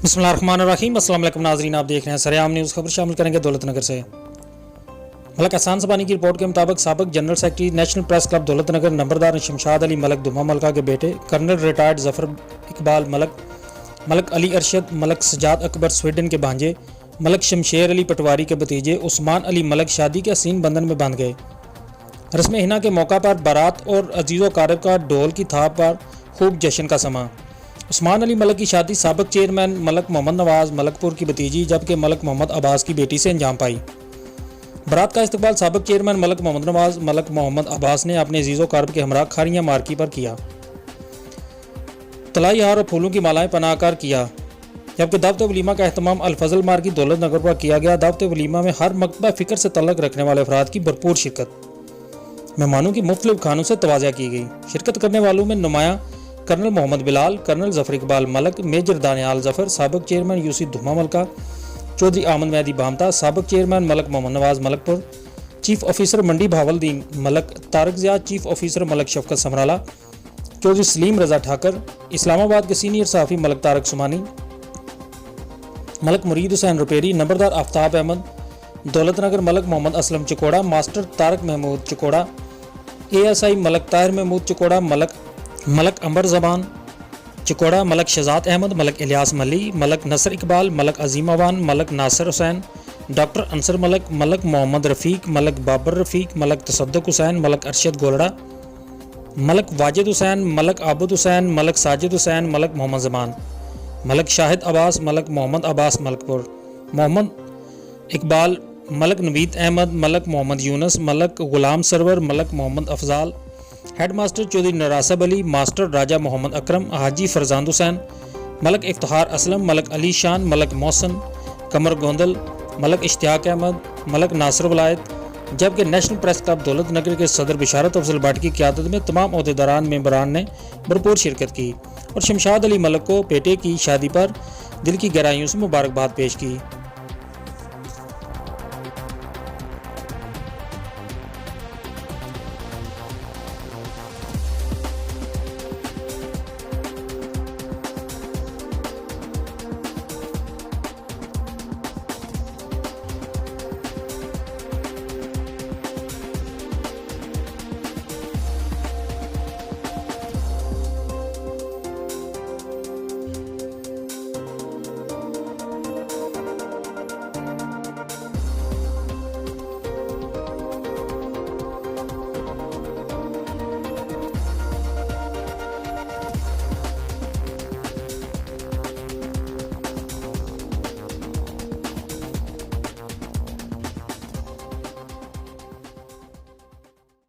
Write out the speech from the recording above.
बिस्मिल्लाहिर्रहमानिर्रहीम। अस्सलाम वालेकुम नाज़रीन, आप देख रहे हैं सरेआम न्यूज़। खबर शामिल करेंगे दौलतनगर से। मलक एहसान सबानी की रिपोर्ट के मुताबिक साबिक general secretary national press club Daulatnagar नंबरदार शमशाद अली मलक दुमा मलका के बेटे colonel retired Zafar Iqbal Malak, Malak Ali Arshad Malak, Sajjad Akbar Sweden के भांजे, मलक शमशेर अली पटवारी के भतीजे उस्मान अली मलक शादी के हसीन बंधन में बांध गए। रस्म हिना के मौका पर बारात और अजीज़ो कारब का ढोल की थाप पर खूब जश्न का समा। उस्मान अली मलक की शादी साबिक चेयरमैन मलक मोहम्मद नवाज़ मलकपुर की भतीजी जबकि मलक मोहम्मद अब्बास की बेटी से अंजाम पाई। बारात का इस्तकबाल साबिक चेयरमैन मलक मोहम्मद नवाज़ मलक मोहम्मद अब्बास ने अपने अजीज़ो कारब के हमरा खारियाँ मार्की पर किया। तलाई हार और फूलों की मालाएं पनाकार किया, जबकि दावत वलीमा का अहतमाम अल-फजल मार्की दौलतनगर पर किया गया। दावत वलीमा में हर मकतबा फ़िक्र से तल्लक रखने वाले अफराद की भरपूर शिरकत, मेहमानों की मुख्तलिफ खानों से तवाज़ा की गई। शिरकत करने वालों में नुमाया colonel Mohammad Bilal, colonel Zafar Iqbal Malak, major Daniyal Zafar, साबिक चेयरमैन यूसी धुमा मलका, चौधरी आमद मेहदी बामता, साबिक चेयरमैन मलक मोहम्मद नवाज़ मलकपुर, चीफ ऑफिसर मंडी भावलदीन मलक तारक ज़िया, चीफ ऑफिसर मलक शफकत समराला, चौधरी सलीम रजा ठाकर, इस्लामाबाद के सीनियर सहाफ़ी मलक तारक सुमानी, मलक मुरीद हुसैन रुपेरी, नंबरदार आफ्ताब अहमद, दौलतनगर मलक मोहम्मद असलम चिकोड़ा, मास्टर तारक महमूद चिकोड़ा, ASI मलक ताहिर महमूद चिकोड़ा, मलक अंबर जबान चिकोड़ा, मलक शहजाद अहमद, मलक इलियास मली, मलक नसर इकबाल, मलक अजीम अवान, मलक नासिर हुसैन, डॉक्टर अंसर मलक, मलक मोहम्मद रफ़ीक, मलक बाबर रफ़ीक, मलक तसद्दुक हुसैन, मलक अरशद गोलड़ा, मलक वाजिद हुसैन, मलक आबुद हुसैन, मलक साजिद हुसैन, मलक मोहम्मद जमान, मलक शाहिद अब्बास, मलक मोहम्मद अब्बास मलकपुर, मोहम्मद इकबाल, मलक नवीद अहमद, मलक मोहम्मद यूनस, मलक गुलाम सरवर, मलक मोहम्मद अफजाल, हेड मास्टर चौधरी नरासब अली, मास्टर राजा मोहम्मद अकरम, हाजी फरजान हुसैन, मलक इफ्तिखार असलम, मलक अली शान, मलक मोहसन कमर गोंदल, मलक इश्तियाक अहमद, मलक नासिर वलायत, जबकि नेशनल प्रेस क्लब दौलतनगर के सदर बिशारत अफजल भट्ट की क़यादत में तमाम अहदेदारान मेंबरान ने भरपूर शिरकत की और शमशाद अली मलक को बेटे की शादी पर दिल की गहराइयों से मुबारकबाद पेश की।